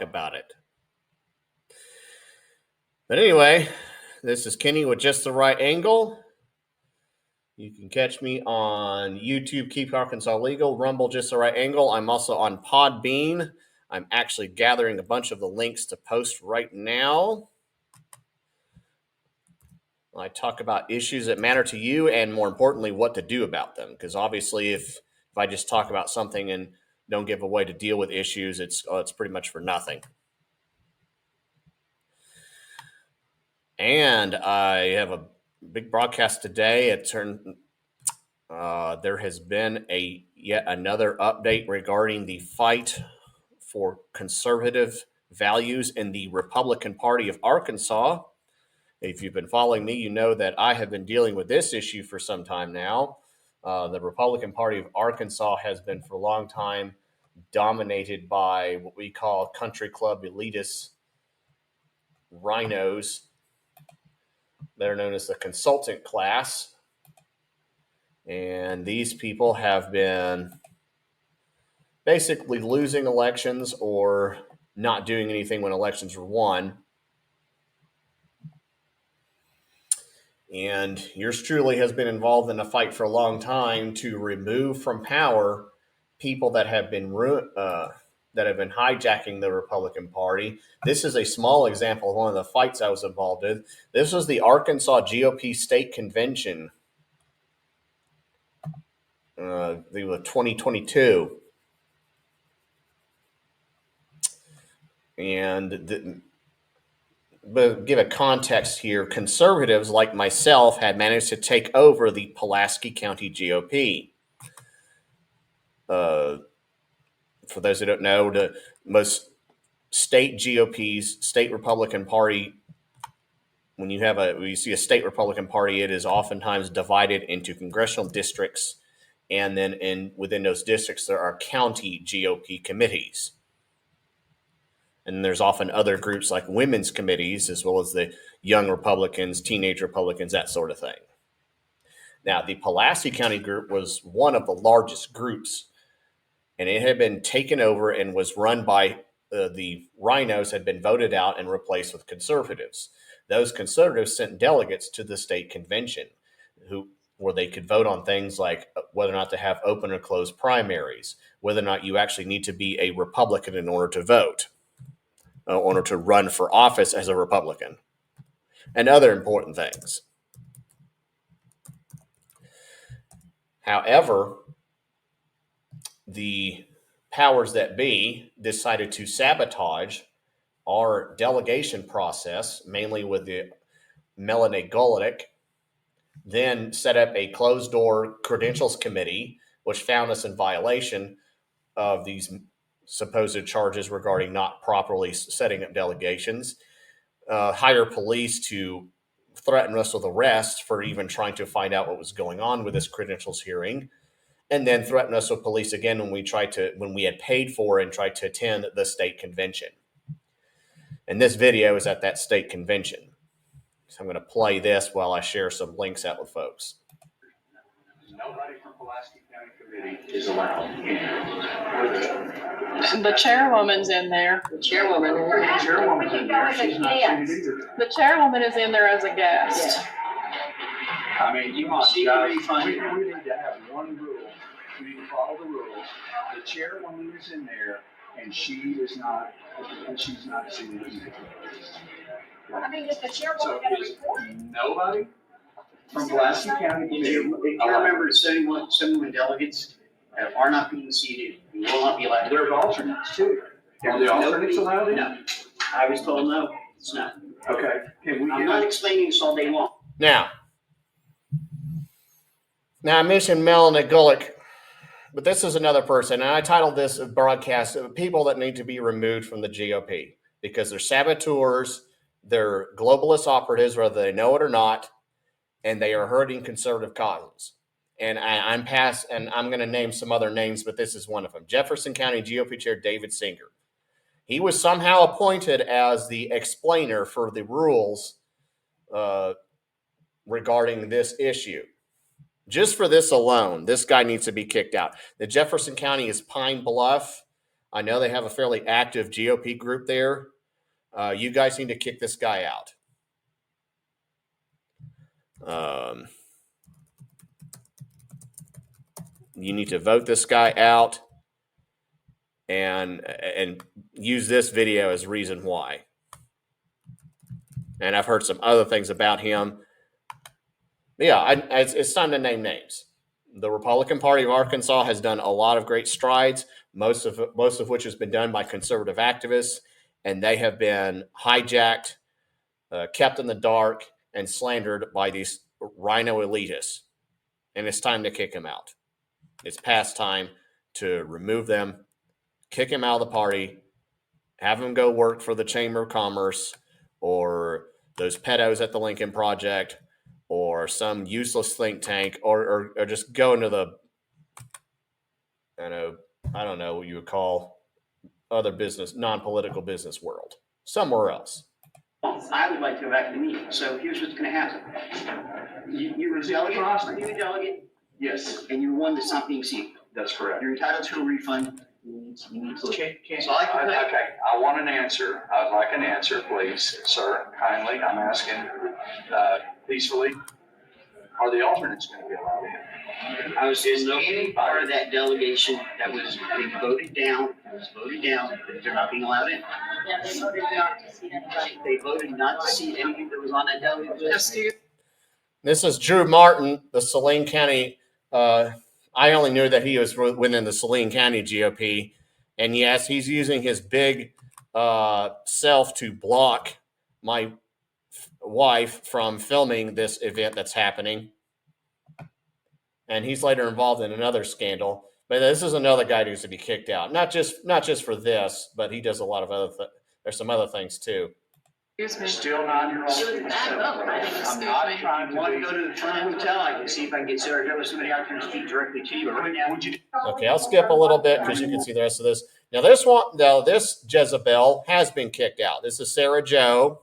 about it. But anyway, this is Kenny with Just the Right Angle. You can catch me on YouTube, Keep Arkansas Legal, Rumble, Just the Right Angle. I'm also on Podbean. I'm actually gathering a bunch of the links to post right now. I talk about issues that matter to you and, more importantly, what to do about them. Because obviously, if I just talk about something and don't give a way to deal with issues, it's pretty much for nothing. And I have a big broadcast today. There has been yet another update regarding the fight for conservative values in the Republican Party of Arkansas. If you've been following me, you know that I have been dealing with this issue for some time now. The Republican Party of Arkansas has been for a long time dominated by what we call country club elitists, rhinos. They're known as the consultant class. And these people have been basically losing elections or not doing anything when elections were won. And yours truly has been involved in a fight for a long time to remove from power people that have been hijacking the Republican Party. This is a small example of one of the fights I was involved in. This was the Arkansas GOP State Convention, the 2022. And but give a context here, conservatives like myself had managed to take over the Pulaski County GOP. For those who don't know, the most state GOPs, state Republican Party, when you see a state Republican Party, it is oftentimes divided into congressional districts, and then within those districts there are county GOP committees. And there's often other groups like women's committees, as well as the young Republicans, teenage Republicans, that sort of thing. Now, the Pulaski County group was one of the largest groups, and it had been taken over and was run by the rhinos had been voted out and replaced with conservatives. Those conservatives sent delegates to the state convention where they could vote on things like whether or not to have open or closed primaries, whether or not you actually need to be a Republican in order to vote, in order to run for office as a Republican, and other important things. However, the powers that be decided to sabotage our delegation process, mainly with the Melanie Golick, then set up a closed-door credentials committee, which found us in violation of these supposed charges regarding not properly setting up delegations, hire police to threaten us with arrest for even trying to find out what was going on with this credentials hearing, and then threaten us with police again when we had paid for and tried to attend the state convention. And this video is at that state convention. So I'm going to play this while I share some links out with folks. Nobody from Pulaski County Committee is allowed. The chairwoman's in there. The chairwoman's in there. She's not seated either. The chairwoman is in there as a guest. I mean, you must, guys, we need to have one rule. We need to follow the rules. The chairwoman is in there, and she's not seated either. I mean, is the chairwoman So going to is report? nobody from Pulaski County If Committee you remember 71 delegates that are not being seated, you will not be allowed. There's alternates too. Are the alternates allowed in? No. I was told no, it's not. Okay. Can we I'm not get, explaining this all day long. Now I mentioned Melanie Golick, but this is another person, and I titled this broadcast "People That Need to Be Removed from the GOP" because they're saboteurs, they're globalist operatives, whether they know it or not, and they are hurting conservative causes. And I'm going to name some other names, but this is one of them. Jefferson County GOP Chair David Singer. He was somehow appointed as the explainer for the rules regarding this issue. Just for this alone, this guy needs to be kicked out. The Jefferson County is Pine Bluff. I know they have a fairly active GOP group there. You guys need to kick this guy out. You need to vote this guy out and use this video as reason why. And I've heard some other things about him. Yeah, it's time to name names. The Republican Party of Arkansas has done a lot of great strides, most of which has been done by conservative activists, and they have been hijacked, kept in the dark, and slandered by these rhino elitists. And it's time to kick them out. It's past time to remove them, kick him out of the party, have him go work for the Chamber of Commerce or those pedos at the Lincoln Project or some useless think tank, or just go into the, I don't know what you would call other business, non-political business world, somewhere else. I would like to go back to the meeting. So here's what's going to happen. You were a delegate, Yes, and you won the not being seated. that's correct. You're entitled to a refund. You need to. So I want an answer. I'd like an answer, please, sir, kindly. I'm asking peacefully. Are the alternates going to be allowed in? I was just any part of that delegation that was being voted down. It was voted down that they're not being allowed in. Yeah, they voted not to seat anybody. They voted not to seat anything that was on that delegate list. This is Drew Martin, the Saline County. I only knew that he was within the Saline County GOP. And yes, he's using his big self to block my wife from filming this event that's happening. And he's later involved in another scandal. But this is another guy who's to be kicked out. Not just for this, but he does a lot of other there's some other things too. Excuse me. Still 9-year-old. She was back up. I think I'm not me. trying If to you want to be. go to the front hotel, I can see if I can get Sarah Joe or somebody out there to speak directly to you. But right now, Would you? Okay, I'll skip a little bit because you can see the rest of this. Now, this Jezebel has been kicked out. This is Sarah Joe.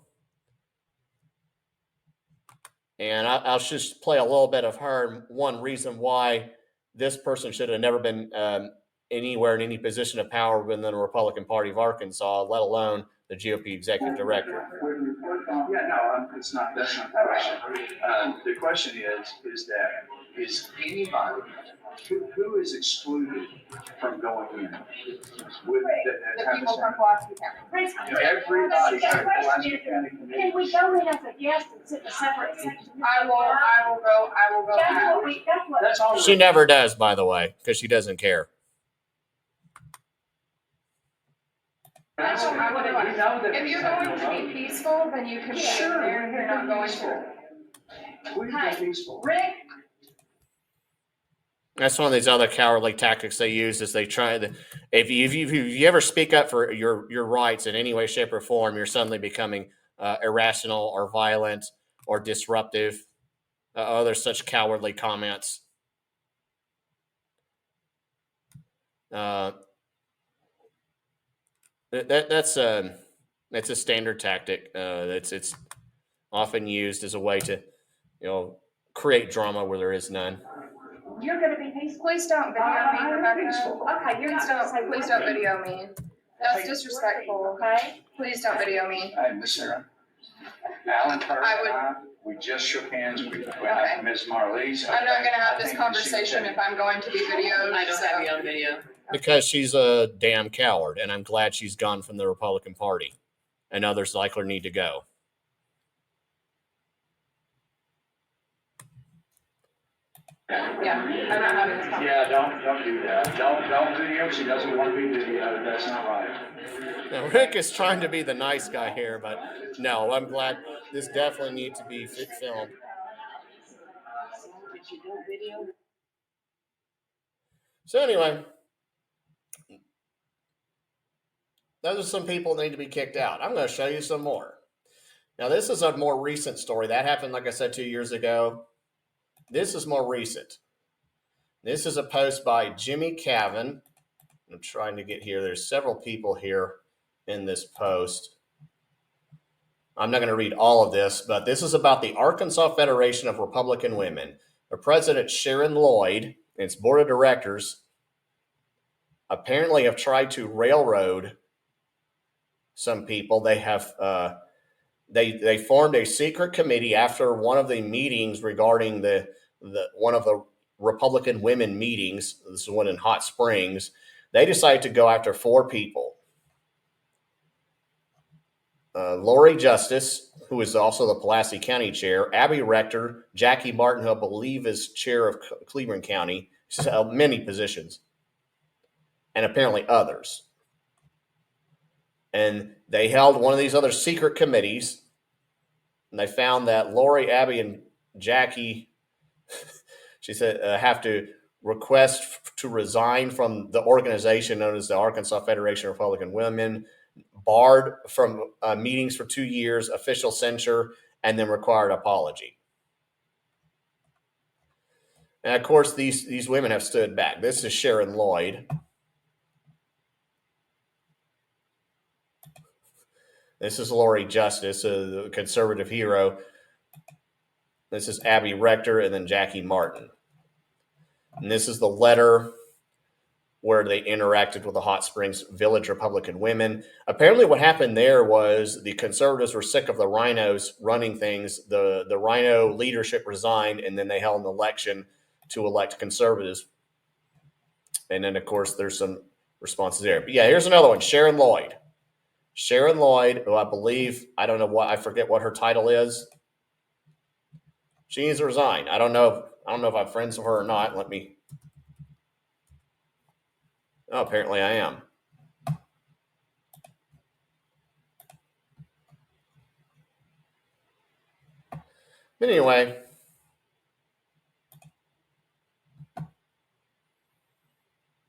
And I'll just play a little bit of her. And one reason why this person should have never been anywhere in any position of power within the Republican Party of Arkansas, let alone the GOP executive director. Yeah, no, it's not, that's not the question. The question is anybody, who is excluded from going in? With The people from Pulaski County. everybody from Pulaski County Can Committee. we go in as a guest and sit in a separate section? I will go. That's what. That's all. She never does, by the way, because she doesn't care. I will do We it. know that If you're going to be peaceful, then you can be Sure, there, you're not going to. we can be peaceful. Rick, That's one of these other cowardly tactics they use is they try to, if you ever speak up for your rights in any way, shape, or form, you're suddenly becoming irrational or violent or disruptive. There's such cowardly comments. That's a standard tactic. It's often used as a way to, create drama where there is none. you're gonna be peaceful. Please don't video me, I'm Rebecca. peaceful. Okay, you're not gonna say. Please don't video me. That's disrespectful. Okay? Please don't video me. Hey, Miss Sarah. Alan Kerr I and would- I, we just shook hands with Okay. Ms. Marlies. I'm not gonna have I this think conversation if I'm going to be videoed, I don't so. have you on video. Because she's a damn coward, and I'm glad she's gone from the Republican Party, and others like her need to go. Yeah, I'm not having this conversation. Yeah, don't do that. Don't video. She doesn't want to be videoed. That's not right. Now, Rick is trying to be the nice guy here, but no, I'm glad this definitely needs to be filmed. So anyway, those are some people that need to be kicked out. I'm going to show you some more. Now, this is a more recent story. That happened, like I said, 2 years ago. This is more recent. This is a post by Jimmy Cavan. I'm trying to get here. There's several people here in this post. I'm not going to read all of this, but this is about the Arkansas Federation of Republican Women. Their president, Sharon Lloyd, and its board of directors apparently have tried to railroad some people. They have they formed a secret committee after one of the meetings regarding the one of the Republican women meetings. This is one in Hot Springs. They decided to go after 4 people. Lori Justice, who is also the Pulaski County chair, Abby Rector, Jackie Martin, who I believe is chair of Cleveland County. She's held many positions, and apparently others. And they held one of these other secret committees, and they found that Lori, Abby, and Jackie, she said, have to request to resign from the organization known as the Arkansas Federation of Republican Women, barred from meetings for 2 years, official censure, and then required apology. And of course, these women have stood back. This is Sharon Lloyd. This is Lori Justice, the conservative hero. This is Abby Rector, and then Jackie Martin. And this is the letter where they interacted with the Hot Springs Village Republican women. Apparently what happened there was the conservatives were sick of the rhinos running things. The rhino leadership resigned, and then they held an election to elect conservatives. And then, of course, there's some responses there. But yeah, here's another one, Sharon Lloyd. Sharon Lloyd, who I believe, I don't know what, I forget what her title is. She needs to resign. I don't know if I'm friends with her or not. Oh, apparently I am. But anyway,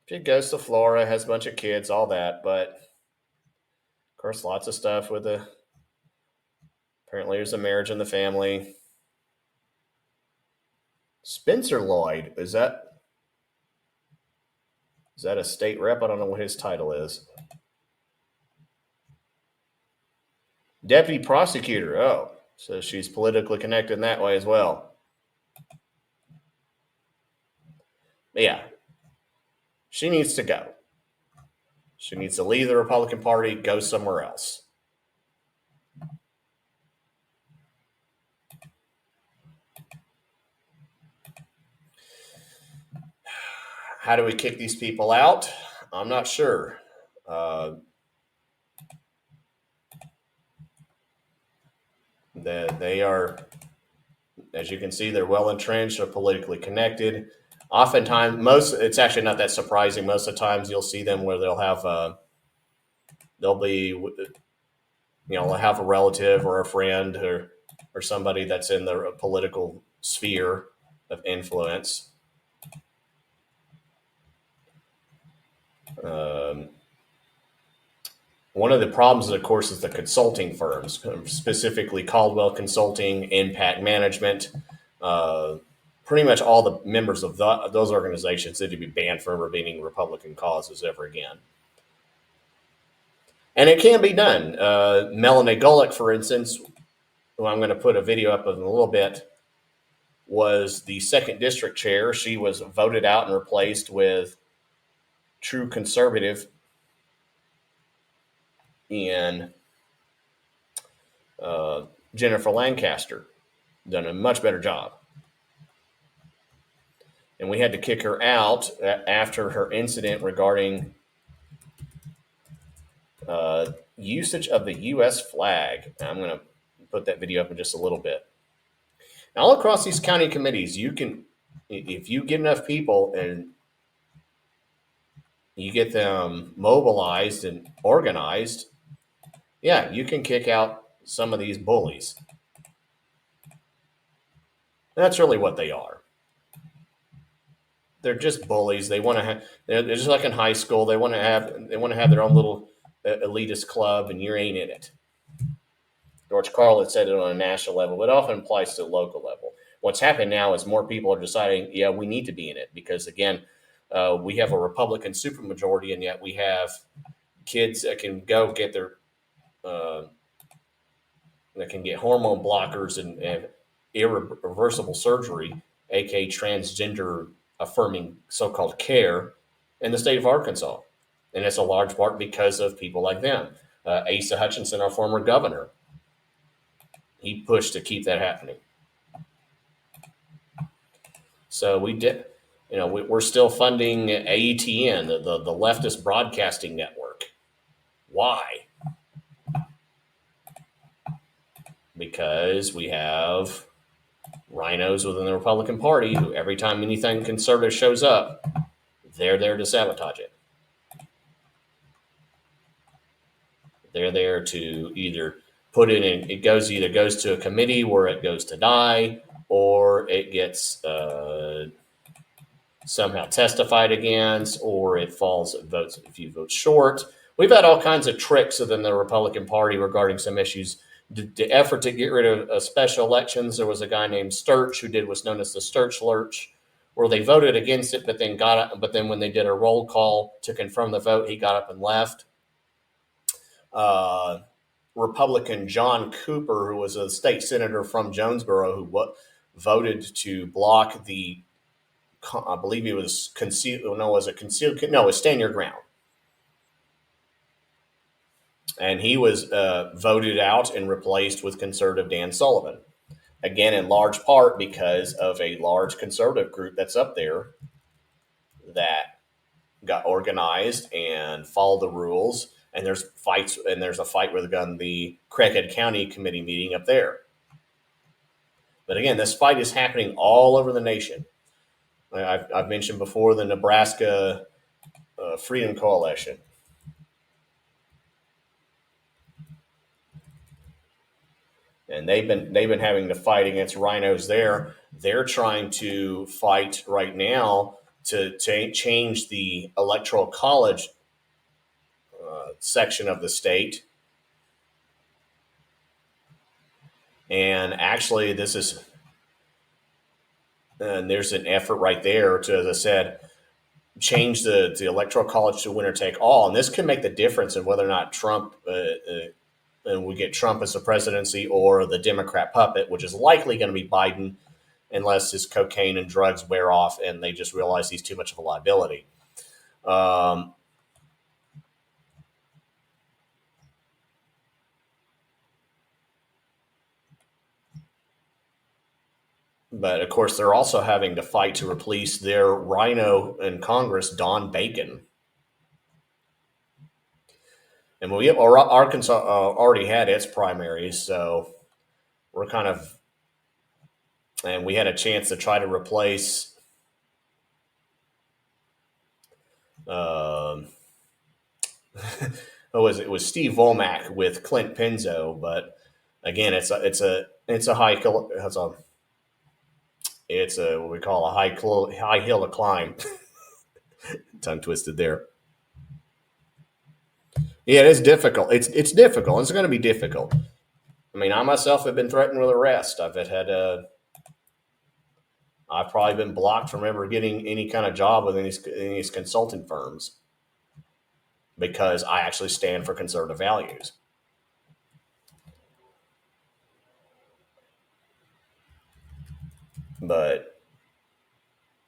she goes to Florida, has a bunch of kids, all that, but of course, lots of stuff with apparently there's a marriage in the family. Spencer Lloyd, is that a state rep? I don't know what his title is. Deputy prosecutor. Oh, so she's politically connected in that way as well. But yeah, she needs to go. She needs to leave the Republican Party, go somewhere else. How do we kick these people out? I'm not sure. They are, as you can see, they're well entrenched, they're politically connected. Oftentimes, it's actually not that surprising. Most of the times you'll see them where they'll have they'll have a relative or a friend or somebody that's in the political sphere of influence. One of the problems, of course, is the consulting firms, specifically Caldwell Consulting, Impact Management. Pretty much all the members of those organizations need to be banned from intervening Republican causes ever again. And it can be done. Melanie Golick, for instance, who I'm going to put a video up of in a little bit, was the 2nd District chair. She was voted out and replaced with true conservative in Jennifer Lancaster. Done a much better job. And we had to kick her out after her incident regarding usage of the U.S. flag. I'm going to put that video up in just a little bit. Now, all across these county committees, you can, if you get enough people and you get them mobilized and organized, yeah, you can kick out some of these bullies. And that's really what they are. They're just bullies. They want to have. They're just like in high school. They want to have their own little elitist club, and you ain't in it. George Carlin said it on a national level, but it often applies to the local level. What's happening now is more people are deciding, yeah, we need to be in it because, again, we have a Republican supermajority, and yet we have kids that can go get their that can get hormone blockers and irreversible surgery, aka transgender affirming so-called care, in the state of Arkansas. And it's a large part because of people like them. Asa Hutchinson, our former governor, he pushed to keep that happening. So we did, we're still funding AETN, the leftist broadcasting network. Why? Because we have rhinos within the Republican Party who every time anything conservative shows up, they're there to sabotage it. They're there to either put it in, either goes to a committee where it goes to die, or it gets somehow testified against, or it falls votes a few votes short. We've had all kinds of tricks within the Republican Party regarding some issues. The effort to get rid of special elections, there was a guy named Sturch who did what's known as the Sturch Lurch, where they voted against it, but then when they did a roll call to confirm the vote, he got up and left. Republican John Cooper, who was a state senator from Jonesboro, who voted to block the, I believe it was Stand Your Ground. And he was voted out and replaced with conservative Dan Sullivan. Again, in large part because of a large conservative group that's up there that got organized and followed the rules. And there's fights, and there's a fight with the Craighead County Committee meeting up there. But again, this fight is happening all over the nation. I've mentioned before the Nebraska Freedom Coalition. And they've been having to fight against rhinos there. They're trying to fight right now to change the electoral college section of the state. And actually, there's an effort right there to, as I said, change the electoral college to winner take all. And this can make the difference in whether or not Trump and we get Trump as the presidency or the Democrat puppet, which is likely going to be Biden unless his cocaine and drugs wear off and they just realize he's too much of a liability. But of course, they're also having to fight to replace their rhino in Congress, Don Bacon. And Arkansas already had its primaries, so we're and we had a chance to try to replace it was Steve Womack with Clint Penzo, but again, it's what we call a high hill to climb. Tongue twisted there. Yeah, it is difficult. It's difficult. It's going to be difficult. I mean, I myself have been threatened with arrest. I've probably been blocked from ever getting any kind of job with any of these consulting firms because I actually stand for conservative values. But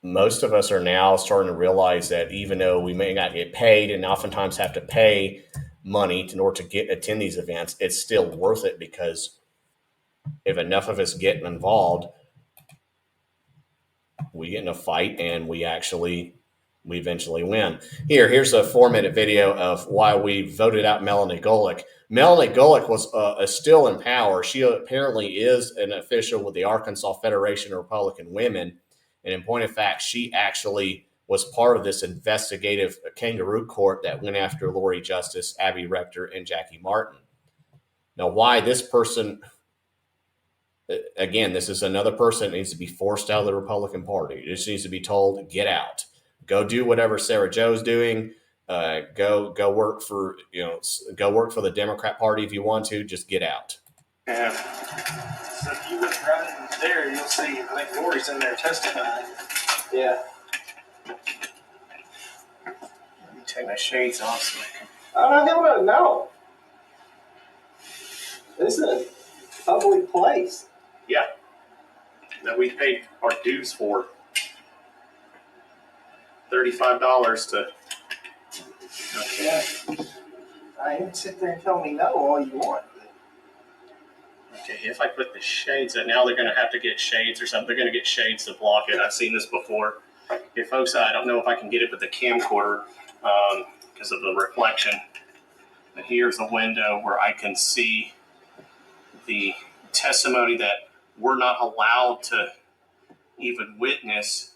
most of us are now starting to realize that even though we may not get paid and oftentimes have to pay money in order to attend these events, it's still worth it because if enough of us get involved, we get in a fight and we eventually win. Here's a 4-minute video of why we voted out Melanie Golick. Melanie Golick is still in power. She apparently is an official with the Arkansas Federation of Republican Women. And in point of fact, she actually was part of this investigative kangaroo court that went after Lori Justice, Abby Rector, and Jackie Martin. Now, why this person, again, this is another person that needs to be forced out of the Republican Party. It just needs to be told, get out. Go do whatever Sarah Joe's doing. Go work for the Democrat Party if you want to. Just get out. Yeah. So if you look right in there, you'll see, I think Lori's in there testifying. Yeah. Let me take my shades off so I can. Oh, no, he'll know. This is a public place. Yeah. That we paid our dues for. $35 to Yeah. I can sit there and tell me no all you want. Okay, if I put the shades in, now they're going to have to get shades or something. They're going to get shades to block it. I've seen this before. Okay, folks, I don't know if I can get it with the camcorder because of the reflection. But here's a window where I can see the testimony that we're not allowed to even witness.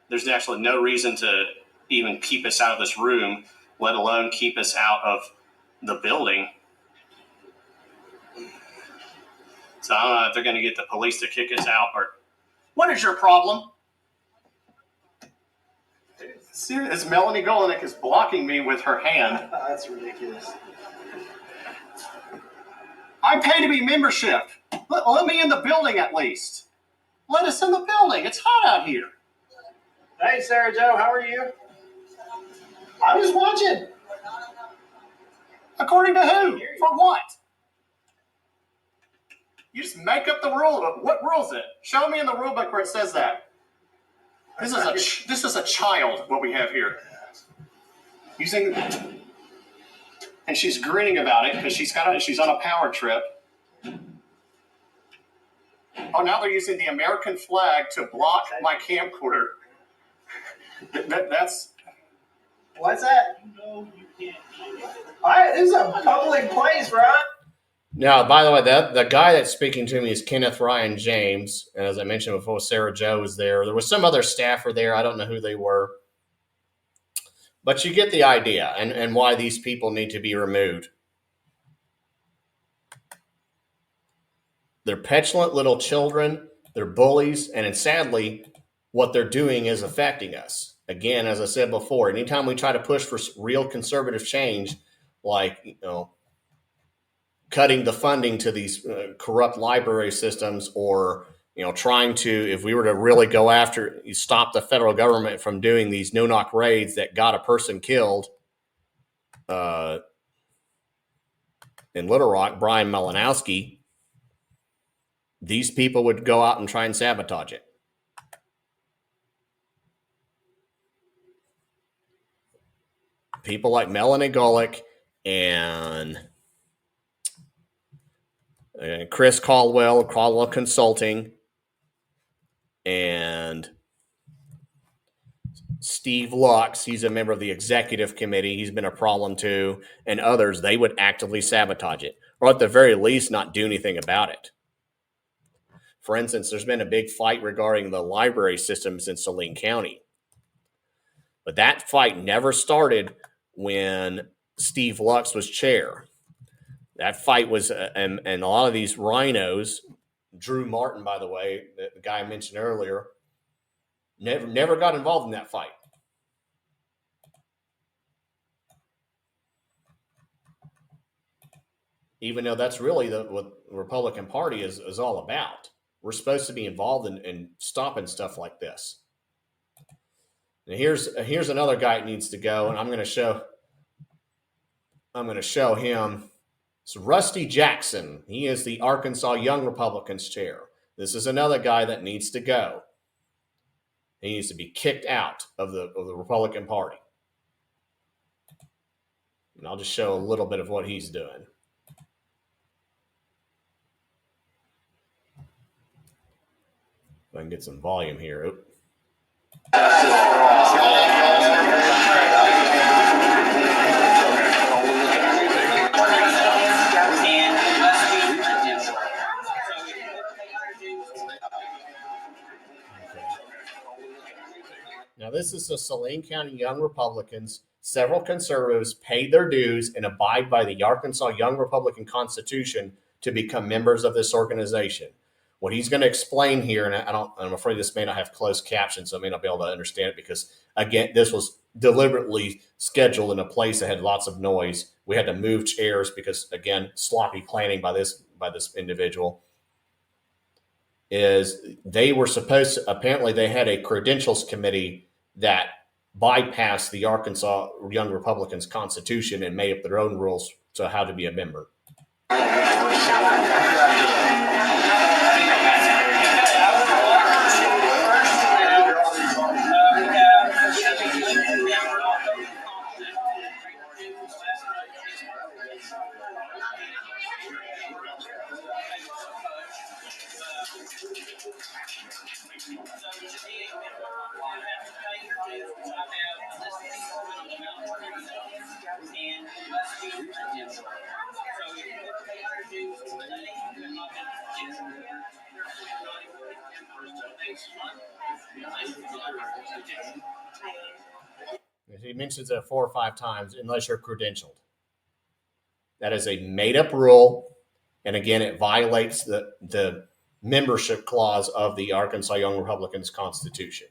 There's actually no reason to even keep us out of this room, let alone keep us out of the building. So I don't know if they're going to get the police to kick us out or what is your problem? Serious, Melanie Golinek is blocking me with her hand. That's ridiculous. I pay to be membership. Let me in the building at least. Let us in the building. It's hot out here. Hey, Sarah Joe, how are you? I was watching. According to who? For what? You just make up the rule. What rule is it? Show me in the rule book where it says that. This is a child, what we have here. Using, and she's grinning about it because she's on a power trip. Oh, now they're using the American flag to block my camcorder. That's. What's that? This is a public place, right? Now, by the way, the guy that's speaking to me is Kenneth Ryan James. And as I mentioned before, Sarah Joe was there. There was some other staffer there. I don't know who they were. But you get the idea and why these people need to be removed. They're petulant little children. They're bullies. And sadly, what they're doing is affecting us. Again, as I said before, anytime we try to push for real conservative change, like, cutting the funding to these corrupt library systems, or trying to, if we were to really go after, stop the federal government from doing these no-knock raids that got a person killed in Little Rock, Brian Malinowski, these people would go out and try and sabotage it. People like Melanie Golick and Chris Caldwell Consulting, and Steve Lux, he's a member of the executive committee. He's been a problem too, and others, they would actively sabotage it, or at the very least not do anything about it. For instance, there's been a big fight regarding the library systems in Saline County. But that fight never started when Steve Lux was chair. That fight was, and a lot of these rhinos, Drew Martin, by the way, the guy I mentioned earlier, never got involved in that fight. Even though that's really what the Republican Party is all about. We're supposed to be involved in stopping stuff like this. And here's another guy that needs to go, and I'm going to show him. It's Rusty Jackson. He is the Arkansas Young Republicans chair. This is another guy that needs to go. He needs to be kicked out of the Republican Party. And I'll just show a little bit of what he's doing. If I can get some volume here. Oop. Now, this is the Saline County Young Republicans. Several conservatives paid their dues and abide by the Arkansas Young Republican Constitution to become members of this organization. What he's going to explain here, and I'm afraid this may not have closed captions, so I may not be able to understand it because, again, this was deliberately scheduled in a place that had lots of noise. We had to move chairs because, again, sloppy planning by this individual. Is they were supposed to, apparently they had a credentials committee that bypassed the Arkansas Young Republicans Constitution and made up their own rules to how to be a member. He mentions it 4 or 5 times, unless you're credentialed. That is a made-up rule, and again, it violates the membership clause of the Arkansas Young Republicans Constitution.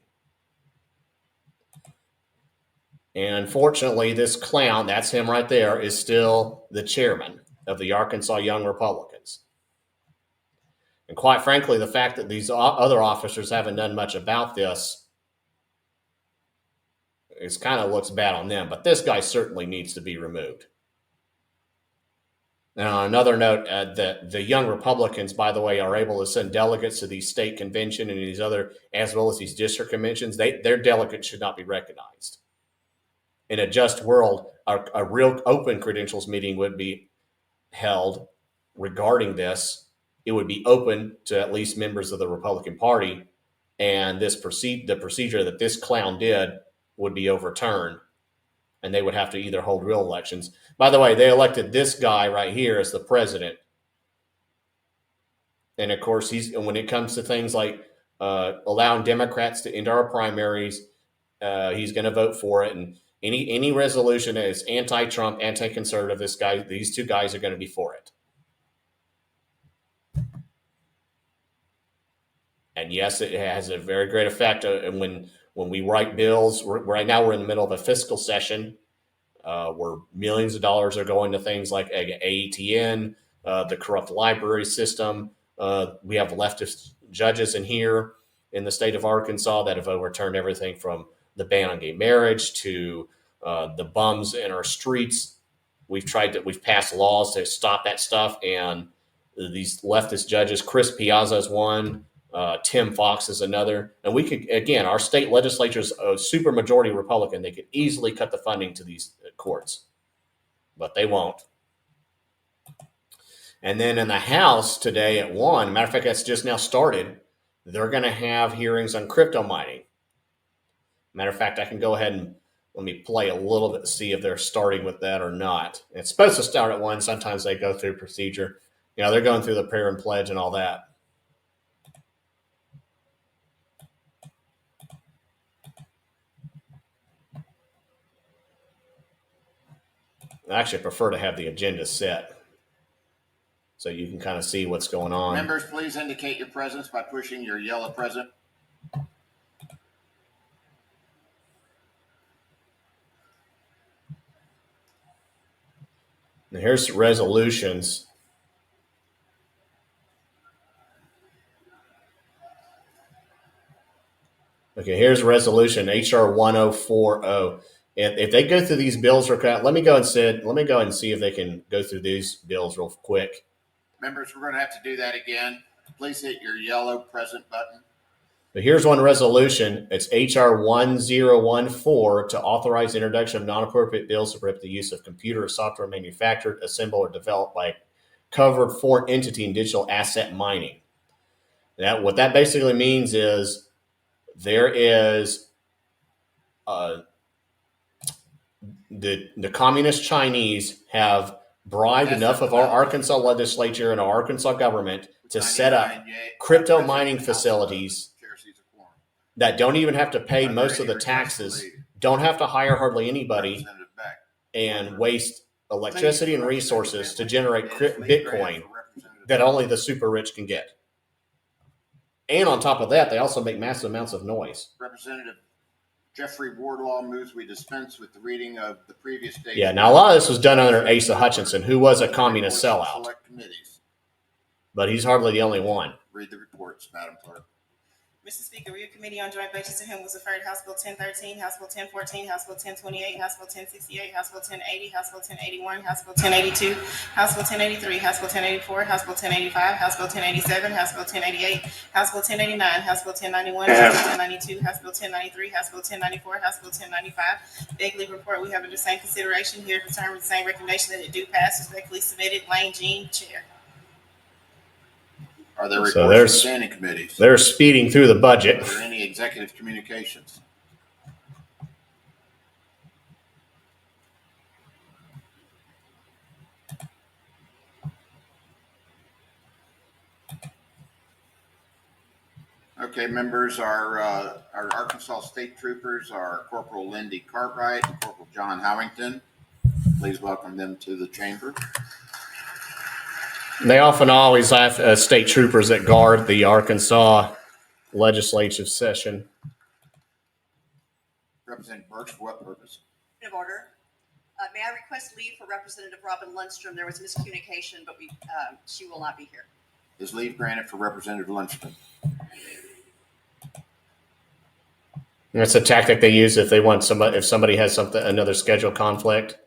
And unfortunately, this clown, that's him right there, is still the chairman of the Arkansas Young Republicans. And quite frankly, the fact that these other officers haven't done much about this is kind of looks bad on them. But this guy certainly needs to be removed. Now, on another note, the Young Republicans, by the way, are able to send delegates to these state convention and these other, as well as these district conventions. Their delegates should not be recognized. In a just world, a real open credentials meeting would be held regarding this. It would be open to at least members of the Republican Party, and the procedure that this clown did would be overturned, and they would have to either hold real elections. By the way, they elected this guy right here as the president. And of course, when it comes to things like allowing Democrats to enter our primaries, he's going to vote for it. And any resolution that is anti-Trump, anti-conservative, these two guys are going to be for it. And yes, it has a very great effect. And when we write bills, right now we're in the middle of a fiscal session where millions of dollars are going to things like AETN, the corrupt library system. We have leftist judges in here in the state of Arkansas that have overturned everything from the ban on gay marriage to the bums in our streets. We've passed laws to stop that stuff, and these leftist judges, Chris Piazza is one, Tim Fox is another, and we could, again, our state legislature is a super majority Republican. They could easily cut the funding to these courts, but they won't. And then in the House today at 1, matter of fact, that's just now started, they're going to have hearings on crypto mining. Matter of fact, I can go ahead and let me play a little bit to see if they're starting with that or not. It's supposed to start at 1. Sometimes they go through procedure. They're going through the prayer and pledge and all that. I actually prefer to have the agenda set so you can kind of see what's going on. Members, please indicate your presence by pushing your yellow present. Now here's resolutions. Okay, here's resolution HR 1040. If they go through these bills, let me go and see if they can go through these bills real quick. Members, we're going to have to do that again. Please hit your yellow present button. But here's one resolution. It's HR 1014 to authorize the introduction of non-appropriate bills to prohibit the use of computer or software manufactured, assembled, or developed by a covered foreign entity in digital asset mining. Now, what that basically means is there is the communist Chinese have bribed enough of our Arkansas legislature and our Arkansas government to set up crypto mining facilities that don't even have to pay most of the taxes, don't have to hire hardly anybody, and waste electricity and resources to generate Bitcoin that only the super rich can get. And on top of that, they also make massive amounts of noise. Representative Jeffrey Wardlaw moves we dispense with the reading of the previous date. Yeah, now a lot of this was done under Asa Hutchinson, who was a communist sellout. But he's hardly the only one. Read the reports, Madam Clerk. Mr. Speaker, Review Committee on Joint Budgets, to whom was referred House Bill 1013, House Bill 1014, House Bill 1028, House Bill 1068, House Bill 1080, House Bill 1081, House Bill 1082, House Bill 1083, House Bill 1084, House Bill 1085, House Bill 1087, House Bill 1088, House Bill 1089, House Bill 1091, House Bill 1092, House Bill 1093, House Bill 1094, House Bill 1095. Beg leave report we have under the same consideration here concerned with the same recommendation that it do pass. Respectfully submitted, Lane Jean, Chair. Are there reports from standing committees? They're speeding through the budget. Are there any executive communications? Okay, members, our Arkansas State Troopers are Corporal Lindy Cartwright and Corporal John Howington. Please welcome them to the chamber. They often always have state troopers that guard the Arkansas legislative session. Representative Burks, for what purpose? Point of order. May I request leave for Representative Robin Lundstrom? There was miscommunication, but she will not be here. Is leave granted for Representative Lundstrom? That's a tactic they use if they want somebody, if somebody has another schedule conflict.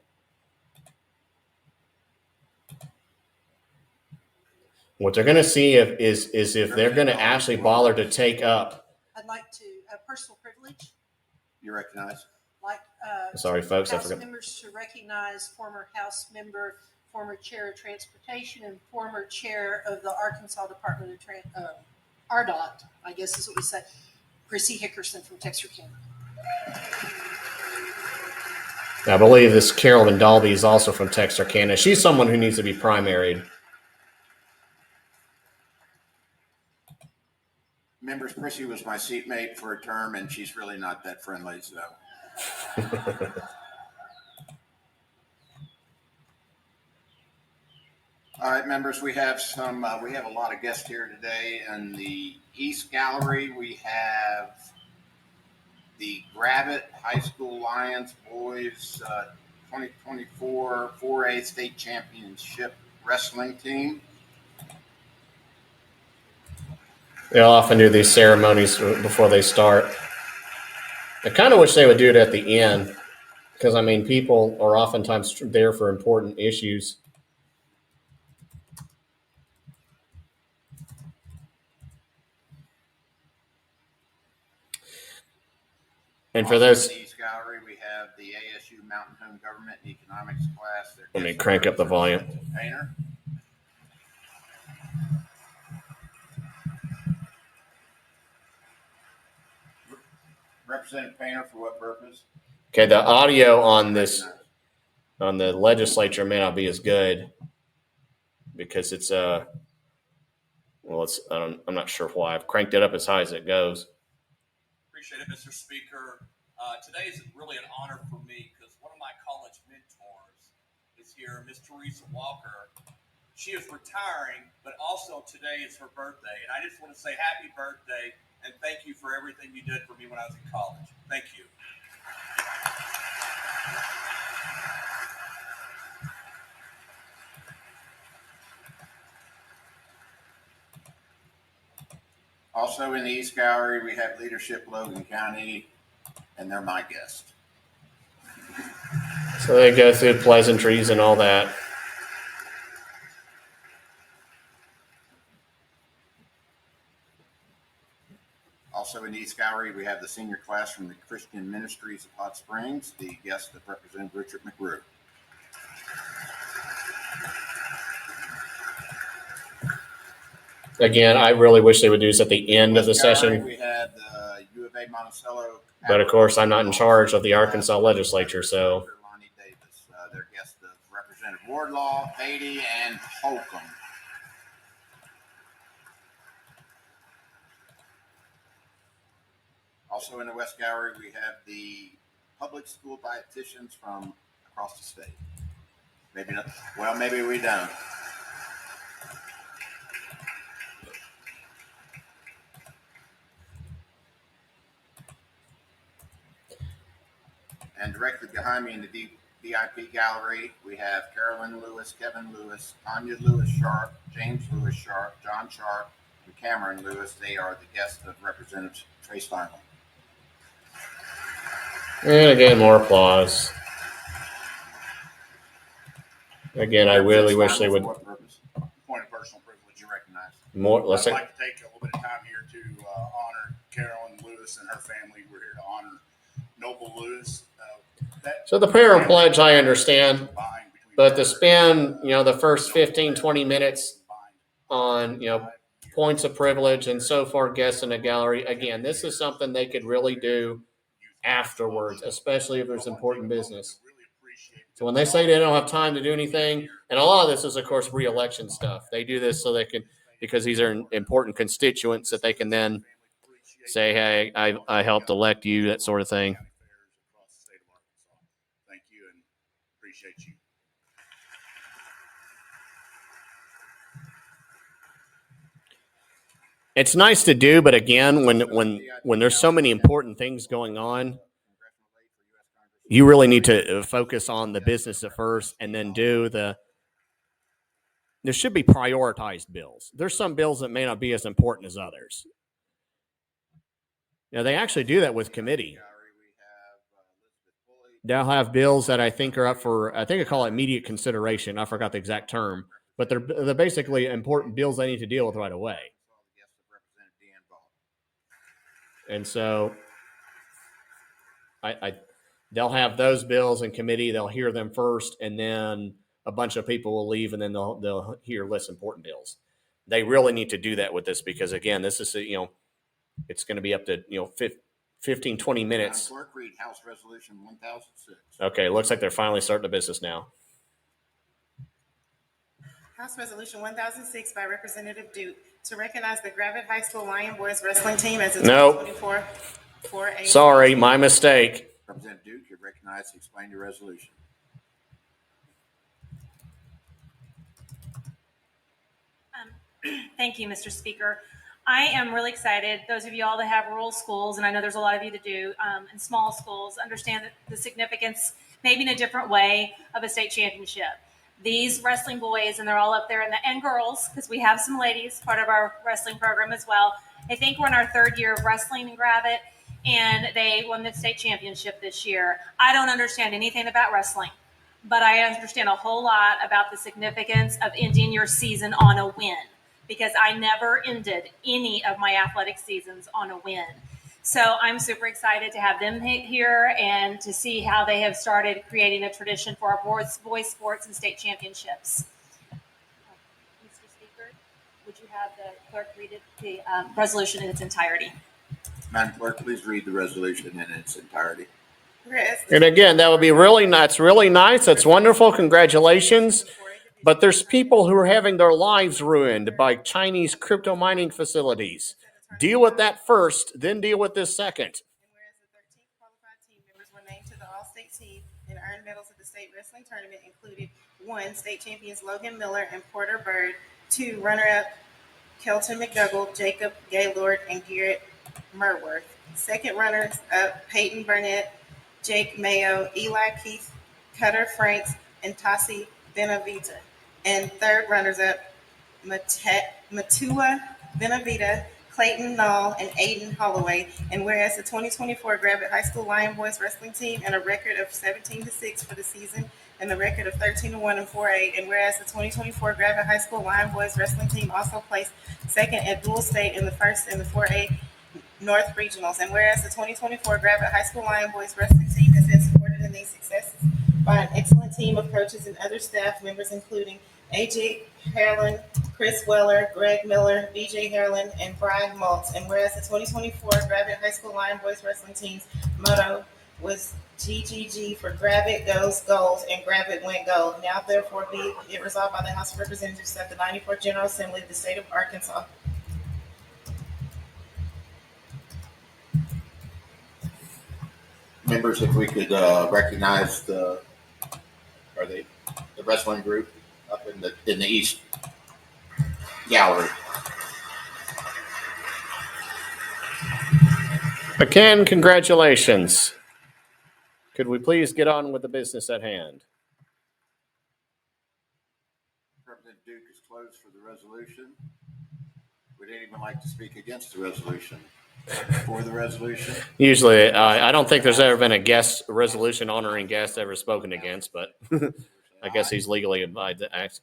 What they're going to see is if they're going to actually bother to take up. I'd like to, personal privilege, You recognize? like Sorry, folks, I House forgot. members to recognize former House member, former Chair of Transportation, and former Chair of the Arkansas Department of RDOT, I guess is what we say, Chrissy Hickerson from Texarkana. I believe this Carolyn Dalby is also from Texarkana. She's someone who needs to be primaried. Members, Chrissy was my seatmate for a term, and she's really not that friendly, so. All right, members, we have a lot of guests here today. In the East Gallery, we have the Gravette High School Lions Boys 2024 4A State Championship Wrestling Team. They'll often do these ceremonies before they start. I kind of wish they would do it at the end because, I mean, people are oftentimes there for important issues. And for those, in the East Gallery, we have the ASU Mountain Home Government and Economics class. let me crank up the volume. Painter. Representative Painter, for what purpose? Okay, the audio on this, on the legislature may not be as good because it's well, I'm not sure why. I've cranked it up as high as it goes. Appreciate it, Mr. Speaker. Today is really an honor for me because one of my college mentors is here, Miss Teresa Walker. She is retiring, but also today is her birthday. And I just want to say happy birthday and thank you for everything you did for me when I was in college. Thank you. Also in the East Gallery, we have Leadership Logan County, and they're my guest. So they go through pleasantries and all that. Also in the East Gallery, we have the senior class from the Christian Ministries of Hot Springs, the guest of Representative Richard McGrew. Again, I really wish they would do this at the end of the West Gallery, session. we had U of A Monticello. But of course, I'm not in charge of the Arkansas legislature, so. Lonnie Davis, their guest of Representative Wardlaw, Beatty, and Holcomb. Also in the West Gallery, we have the public school dietitians from across the state. Maybe not. Well, maybe we don't. And directly behind me in the VIP gallery, we have Carolyn Lewis, Kevin Lewis, Tanya Lewis Sharp, James Lewis Sharp, John Sharp, and Cameron Lewis. They are the guests of Representative Trey Steinle. And again, more applause. Again, I really wish they would. What purpose? Point of personal privilege, you recognize. More. Let's I'd say. like to take a little bit of time here to honor Carolyn Lewis and her family. We're here to honor Noble Lewis. So the prayer and pledge, I understand, but to spend, the first 15, 20 minutes on, points of privilege and so far guests in the gallery, again, this is something they could really do afterwards, especially if there's important business. So when they say they don't have time to do anything, and a lot of this is, of course, re-election stuff. They do this so they can, because these are important constituents that they can then say, hey, I helped elect you, that sort of thing. County fairs across the state of Arkansas. Thank you and appreciate you. It's nice to do, but again, when there's so many important things going on, you really need to focus on the business at first and then there should be prioritized bills. There's some bills that may not be as important as others. Now, they actually do that with committee. They'll have bills that I think are up for, I think I call it immediate consideration. I forgot the exact term, but they're basically important bills they need to deal with right away. And so they'll have those bills in committee. They'll hear them first, and then a bunch of people will leave, and then they'll hear less important bills. They really need to do that with this because, again, this is, it's going to be up to, 15, 20 minutes. Clerk, read House Resolution 1006. Okay, looks like they're finally starting the business now. House Resolution 1006 by Representative Duke to recognize the Gravette High School Lion Boys Wrestling Team as a 2024 4A. Sorry, my mistake. Representative Duke, you're recognized to explain your resolution. Thank you, Mr. Speaker. I am really excited. Those of you all that have rural schools, and I know there's a lot of you that do, and small schools, understand the significance, maybe in a different way, of a state championship. These wrestling boys, and they're all up there, and girls, because we have some ladies, part of our wrestling program as well. I think we're in our third year of wrestling in Gravette, and they won the state championship this year. I don't understand anything about wrestling, but I understand a whole lot about the significance of ending your season on a win, because I never ended any of my athletic seasons on a win. So I'm super excited to have them here and to see how they have started creating a tradition for our boys sports and state championships. Mr. Speaker, would you have the clerk read the resolution in its entirety? Madam Clerk, please read the resolution in its entirety. And again, that would be really nice. Really nice. That's wonderful. Congratulations. But there's people who are having their lives ruined by Chinese crypto mining facilities. Deal with that first, then deal with this second. And whereas the 13 qualified team members were named to the All-State team and earned medals at the state wrestling tournament included 1, state champions Logan Miller and Porter Bird, 2, runner-up Kelton McDougall, Jacob Gaylord, and Garrett Merworth. Second runners-up Peyton Burnett, Jake Mayo, Eli Keith, Cutter Franks, and Tassi Benavita. And third runners-up Matua Benavita, Clayton Nall, and Aiden Holloway. And whereas the 2024 Gravette High School Lion Boys Wrestling Team and a record of 17-6 for the season and the record of 13-1 in 4A. And whereas the 2024 Gravette High School Lion Boys Wrestling Team also placed second at dual state in the first and the 4A North Regionals. And whereas the 2024 Gravette High School Lion Boys Wrestling Team has been supported in these successes by an excellent team of coaches and other staff members, including AJ Harlan, Chris Weller, Greg Miller, BJ Harlan, and Brian Maltz. And whereas the 2024 Gravette High School Lion Boys Wrestling Team's motto was GGG for Gravette Goes Goals and Gravette Went Gold. Now therefore be it resolved by the House of Representatives of the 94th General Assembly of the State of Arkansas. Members, if we could recognize the wrestling group up in the East Gallery. Again, congratulations. Could we please get on with the business at hand? Representative Duke is closed for the resolution. Would anyone like to speak against the resolution? For the resolution? Usually, I don't think there's ever been a resolution honoring guests ever spoken against, but I guess he's legally advised to act.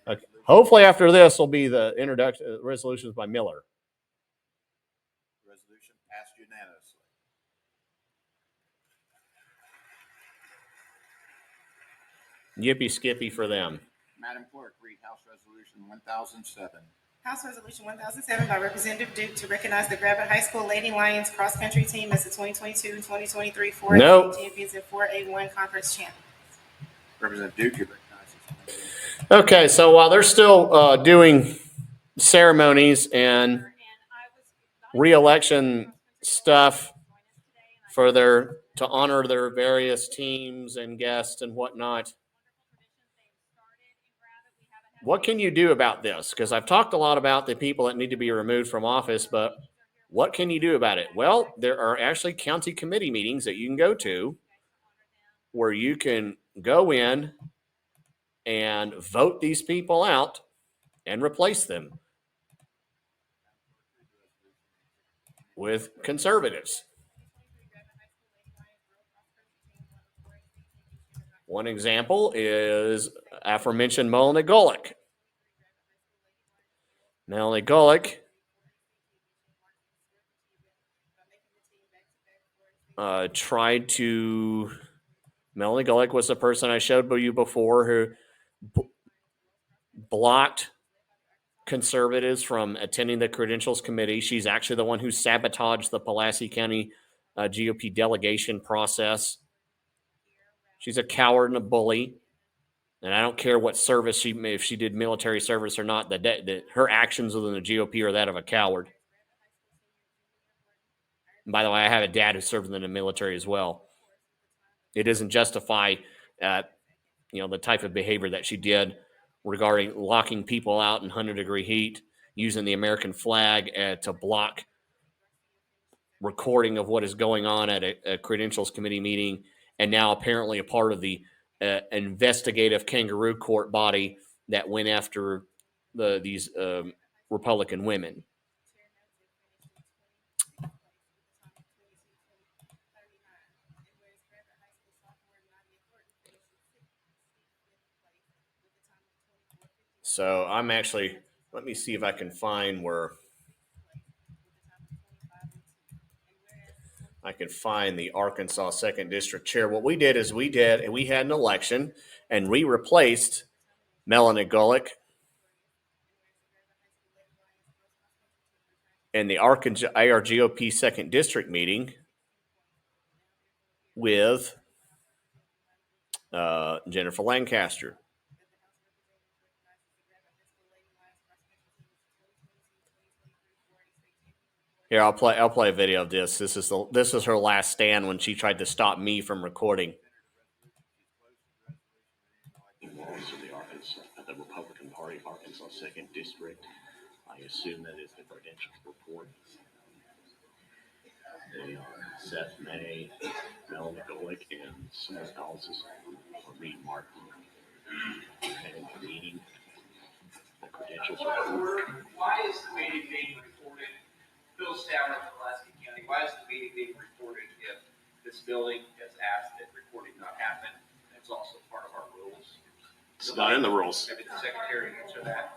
Okay. Hopefully after this will be the introduction resolutions by Miller. Resolution passed unanimously. Yippee skippy for them. Madam Clerk, read House Resolution 1007. House Resolution 1007 by Representative Duke to recognize the Gravette High School Lady Lions cross-country team as the 2022 and 2023 4A Nope. champions and 4A1 conference champions. Representative Duke, you recognize. Okay, so while they're still doing ceremonies and I was, the re-election stuff for to honor their various teams and guests and whatnot. What can you do about this? Because I've talked a lot about the people that need to be removed from office, but what can you do about it? Well, there are actually county committee meetings that you can go to where you can go in and vote these people out and replace them with conservatives. One example is aforementioned Melanie Golick. Melanie Golick Melanie Golick was the person I showed you before who blocked conservatives from attending the credentials committee. She's actually the one who sabotaged the Pulaski County GOP delegation process. She's a coward and a bully. And I don't care what service if she did military service or not, that her actions within the GOP are that of a coward. And by the way, I have a dad who served in the military as well. It doesn't justify, the type of behavior that she did regarding locking people out in 100-degree heat, using the American flag to block recording of what is going on at a credentials committee meeting, and now apparently a part of the investigative kangaroo court body that went after these Republican women. So let me see if I can find where I can find the Arkansas 2nd District Chair. What we did is we had an election and we replaced Melanie Golick in the Arkansas ARGOP 2nd District meeting with Jennifer Lancaster. Here, I'll play a video of this. This is her last stand when she tried to stop me from recording. The Republican Party, Arkansas 2nd District. I assume that is the credentials report. They are Seth May, Melanie Golick, and someone else's Reed Martin. And the meeting, the credentials report. Why is the meeting being reported? Bill Stauer of Pulaski County, why is the meeting being reported if this building has asked that recording not happen? It's also part of our rules. It's not in the rules. Maybe the secretary answer that.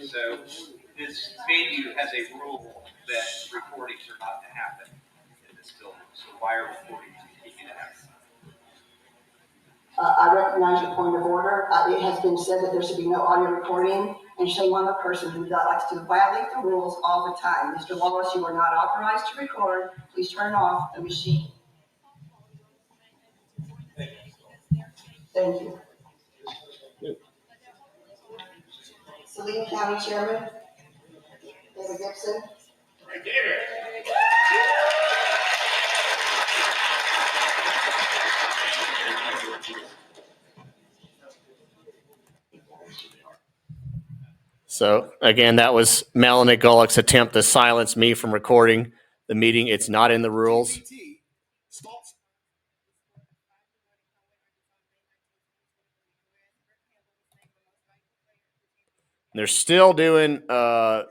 So this venue has a rule that recordings are not to happen in this building. So why are recordings keeping it out? I recognize your point of order. It has been said that there should be no audio recording, and shame on the person who likes to violate the rules all the time. Mr. Wallace, you are not authorized to record. Please turn off the machine. Thank you. Saline County Chairman, David Gibson. Right there. So again, that was Melanie Golick's attempt to silence me from recording the meeting. It's not in the rules. They're still doing. They're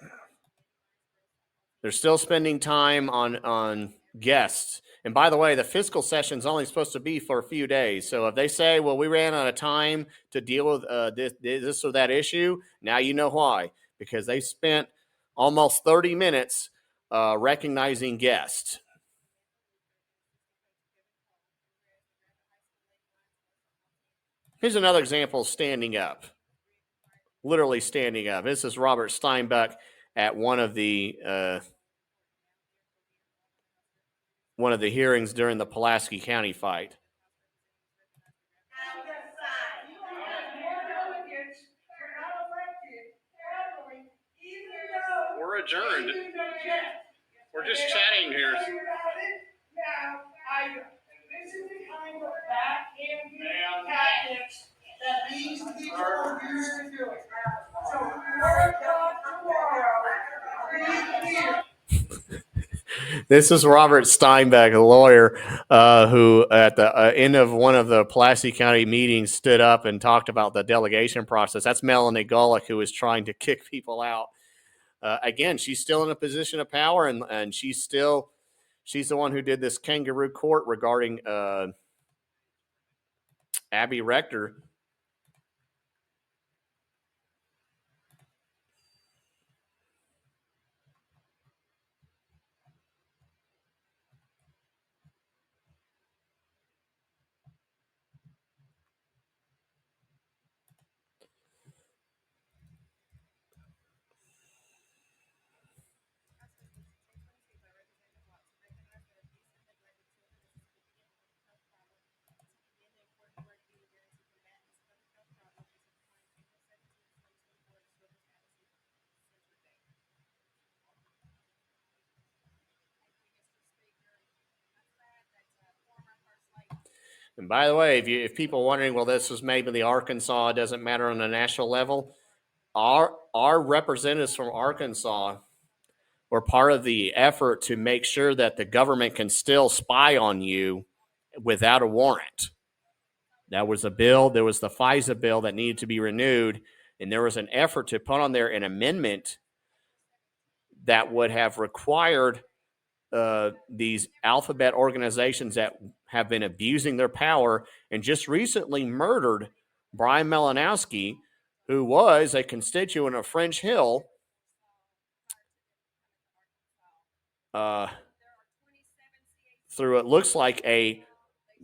still spending time on guests. And by the way, the fiscal session is only supposed to be for a few days. So if they say, well, we ran out of time to deal with this or that issue, now you know why. Because they spent almost 30 minutes recognizing guests. Here's another example of standing up. Literally standing up. This is Robert Steinbuck at one of the hearings during the Pulaski County fight. Even We're adjourned. We're just chatting here. Now, this is the kind of backhanded tactics that these people are used to doing. So, we're about tomorrow. This is Robert Steinbeck, a lawyer who at the end of one of the Pulaski County meetings stood up and talked about the delegation process. That's Melanie Golick, who is trying to kick people out. Again, she's still in a position of power, and she's the one who did this kangaroo court regarding Abby Rector. And by the way, if people are wondering, well, this was maybe the Arkansas, it doesn't matter on a national level. Our representatives from Arkansas were part of the effort to make sure that the government can still spy on you without a warrant. That was a bill. There was the FISA bill that needed to be renewed, and there was an effort to put on there an amendment that would have required these alphabet organizations that have been abusing their power and just recently murdered Brian Malinowski, who was a constituent of French Hill. Through it looks like a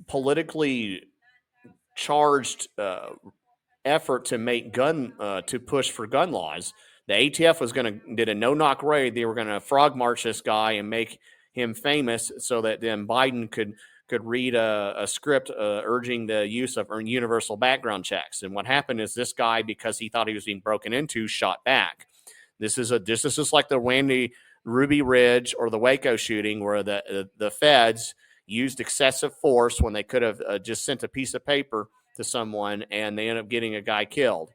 politically charged effort to make to push for gun laws. The ATF did a no-knock raid. They were going to frog march this guy and make him famous so that then Biden could read a script urging the use of universal background checks. And what happened is this guy, because he thought he was being broken into, shot back. This is just like the Ruby Ridge or the Waco shooting, where the feds used excessive force when they could have just sent a piece of paper to someone, and they ended up getting a guy killed.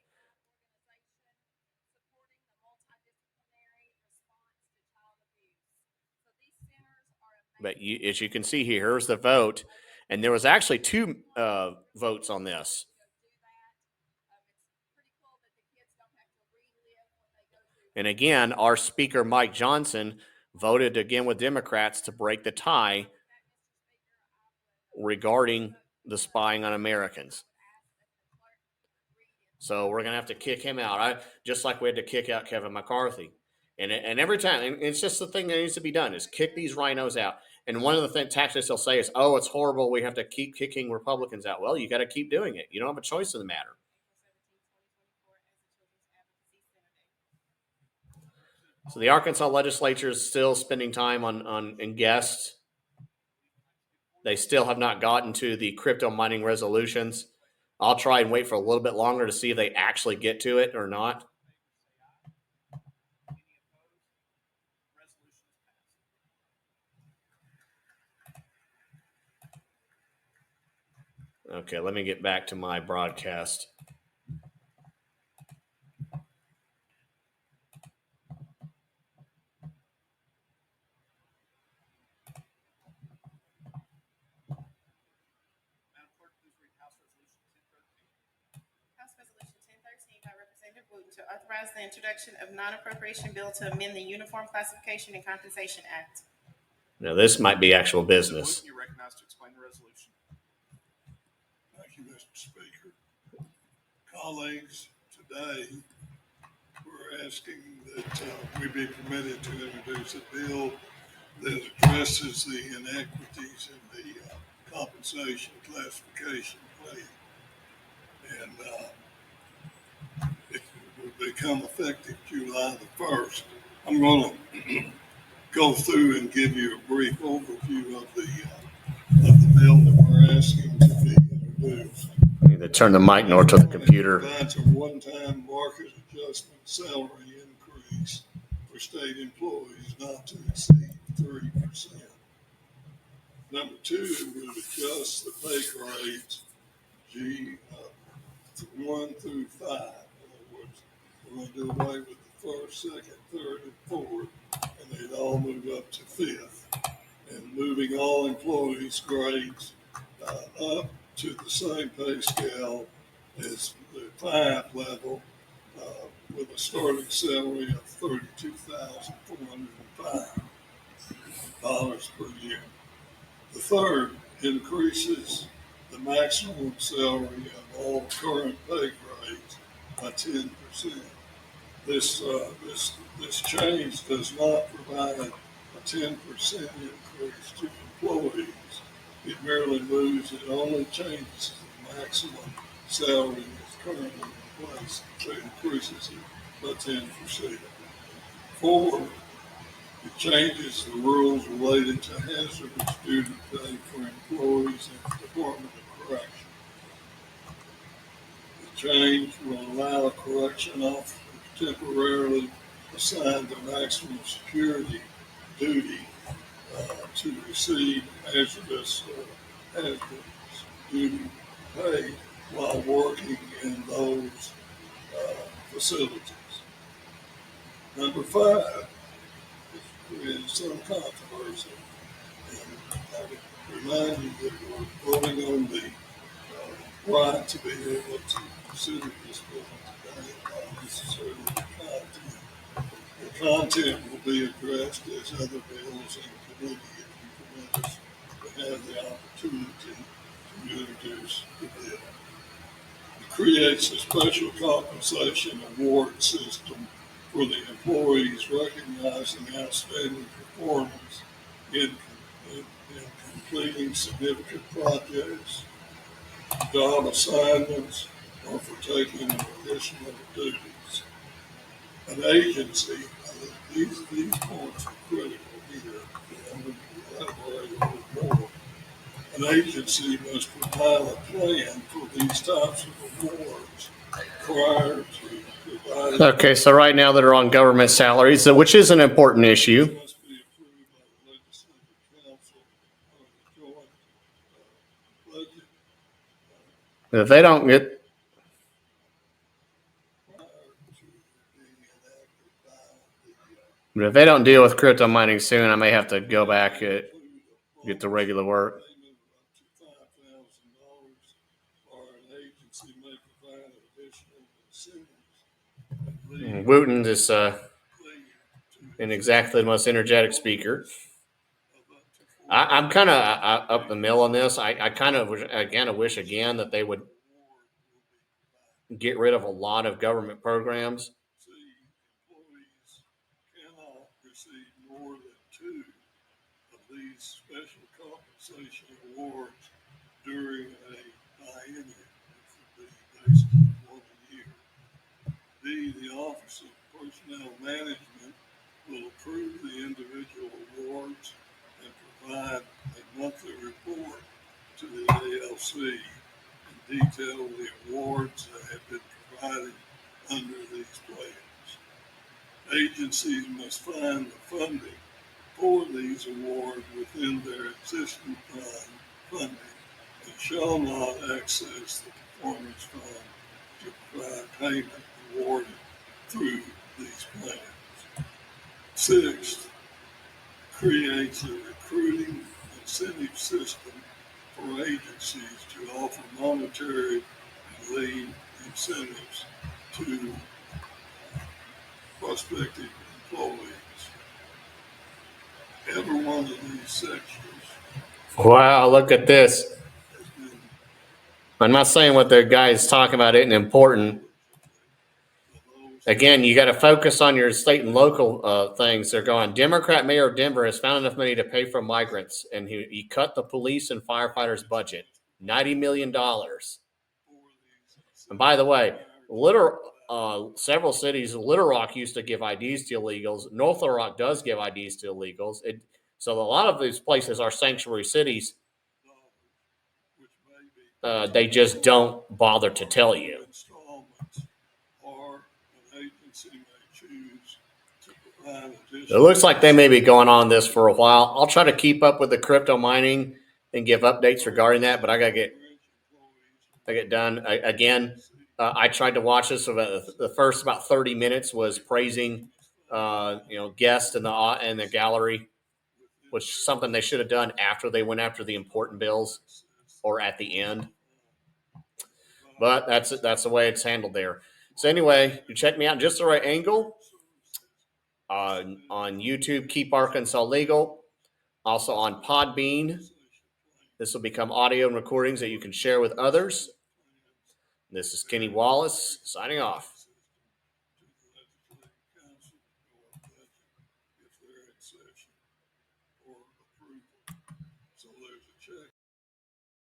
But as you can see here, here's the vote. And there was actually 2 votes on this. And again, our Speaker, Mike Johnson, voted again with Democrats to break the tie regarding the spying on Americans. So we're going to have to kick him out. Just like we had to kick out Kevin McCarthy. And every time, and it's just the thing that needs to be done, is kick these rhinos out. And one of the tactics they'll say is, oh, it's horrible, we have to keep kicking Republicans out. Well, you got to keep doing it. You don't have a choice in the matter. So the Arkansas legislature is still spending time on guests. They still have not gotten to the crypto mining resolutions. I'll try and wait for a little bit longer to see if they actually get to it or not. Okay, let me get back to my broadcast. To authorize the introduction of non-appropriation bill to amend the Uniform Classification and Compensation Act. Now, this might be actual business. You recognize to explain the resolution. Thank you, Mr. Speaker. Colleagues, today we're asking that we be permitted to introduce a bill that addresses the inequities in the compensation classification plan. And it will become effective July the 1st. I'm going to go through and give you a brief overview of the bill that we're asking to be introduced. I need to turn the mic north to the computer. Provides a one-time market adjustment salary increase for for state employees not to exceed 30%. Number two, would adjust the pay grades G1 through 5. In other words, we're going to do away with the first, second, third, and fourth, and they'd all move up to fifth. And moving all employees' grades up to the same pay scale as the 5 level, with a starting salary of $32,405 per year. The third increases the maximum salary of all current pay grades by 10%. This change does not provide a 10% increase to employees. It merely moves, it only changes the maximum salary that's currently in place, so it increases it by 10%. 4, it changes the rules related to hazardous duty pay for employees in the Department of Correction. The change will allow a correction officer temporarily assigned to maximum security duty to receive hazardous duty pay while working in those facilities. Number 5 is creating some controversy, and I would remind you that we're voting on the right to be able to consider this bill today, not necessarily the content. The content will be addressed as other bills in committee if you permit us to have the opportunity to introduce the bill. It creates a special compensation award system for the employees recognizing outstanding performance in completing significant projects, job assignments, or for taking additional duties. An agency, these points are critical here, I'm going to elaborate a little more. An agency must provide a plan for these types of awards prior to providing. Okay, so right now they're on government salaries, which is an important issue. Must be approved by the Legislative Council or the Joint Budget. If they don't get, but if they don't deal with crypto mining soon, I may have to go back and get the regular work. Wooten is in exactly the most energetic speaker. I'm kind of up the mill on this. I kind of wish again that they would get rid of a lot of government programs. Employees cannot receive more than 2 of these special compensation awards during a biennium, which would be basically 1 year. B, the Office of Personnel Management will approve the individual awards and provide a monthly report to the ALC and detail the awards that have been provided under these plans. Agencies must find the funding for these awards within their existing funding and shall not access the performance fund to provide payment awarded through these plans. 6th, creates a recruiting incentive system for agencies to offer monetary and lead incentives to prospective employees. Every one of these sections. Wow, look at this. I'm not saying what the guy is talking about isn't important. Again, you got to focus on your state and local things. They're going, Democrat Mayor of Denver has found enough money to pay for migrants, and he cut the police and firefighters budget, $90 million. And by the way, several cities, Little Rock used to give IDs to illegals. North Little Rock does give IDs to illegals. So a lot of these places are sanctuary cities. They just don't bother to tell you. Or an agency may choose It looks like they may be going on this for a while. I'll try to keep up with the crypto mining and give updates regarding that, but I gotta get done. I tried to watch this. So the first about 30 minutes was praising, guests in the gallery, which is something they should have done after they went after the important bills or at the end. But that's the way it's handled there. So anyway, you check me out Just the Right Angle on YouTube. Keep Arkansas Legal. Also on Podbean. This will become audio and recordings that you can share with others. This is Kenny Wallace signing off.